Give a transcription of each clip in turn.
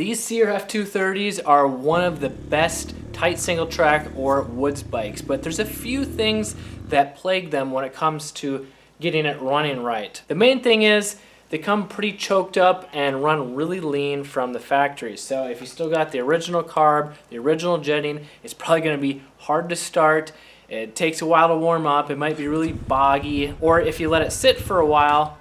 These CRF230s are one of the best tight single track or woods bikes, but there's a few things that plague them when it comes to getting it running right. The main thing is they come pretty choked up and run really lean from the factory. So if you still got the original carb, the original jetting, it's probably going to be hard to start. It takes a while to warm up. It might be really boggy, or if you let it sit for a while,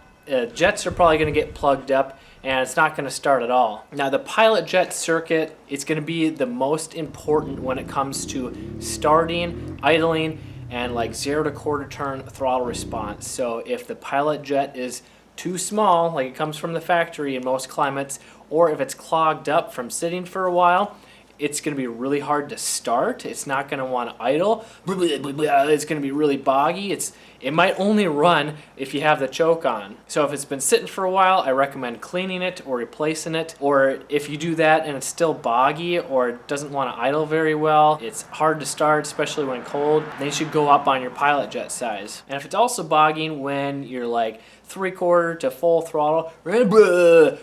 jets are probably going to get plugged up and it's not going to start at all. Now the pilot jet circuit is going to be the most important when it comes to starting, idling, and like 0 to quarter turn throttle response. So if the pilot jet is too small, like it comes from the factory in most climates, or if it's clogged up from sitting for a while, it's going to be really hard to start. It's not going to want to idle. It's going to be really boggy. It might only run if you have the choke on. So if it's been sitting for a while, I recommend cleaning it or replacing it. Or if you do that and it's still boggy or doesn't want to idle very well, it's hard to start, especially when cold, then you should go up on your pilot jet size. And if it's also bogging when you're like 3/4 to full throttle, it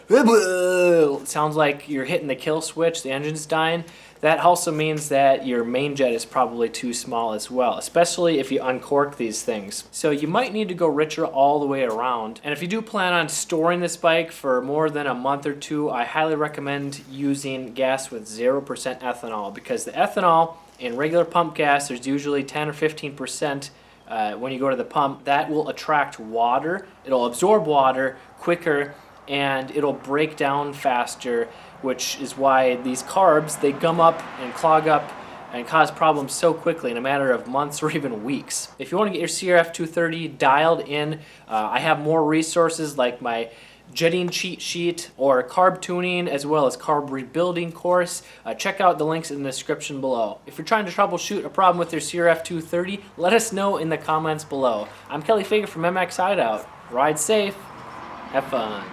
sounds like you're hitting the kill switch, the engine's dying, that also means that your main jet is probably too small as well, especially if you uncork these things. So you might need to go richer all the way around. And if you do plan on storing this bike for more than a month or two, I highly recommend using gas with 0% ethanol, because the ethanol in regular pump gas, there's usually 10 or 15% when you go to the pump. That will attract water, it'll absorb water quicker, and it'll break down faster, which is why these carbs, they gum up and clog up and cause problems so quickly in a matter of months or even weeks. If you want to get your CRF230 dialed in, I have more resources like my jetting cheat sheet or carb tuning, as well as carb rebuilding course. Check out the links in the description below. If you're trying to troubleshoot a problem with your CRF230, let us know in the comments below. I'm Kelly Fager from MXHideout. Ride safe, have fun.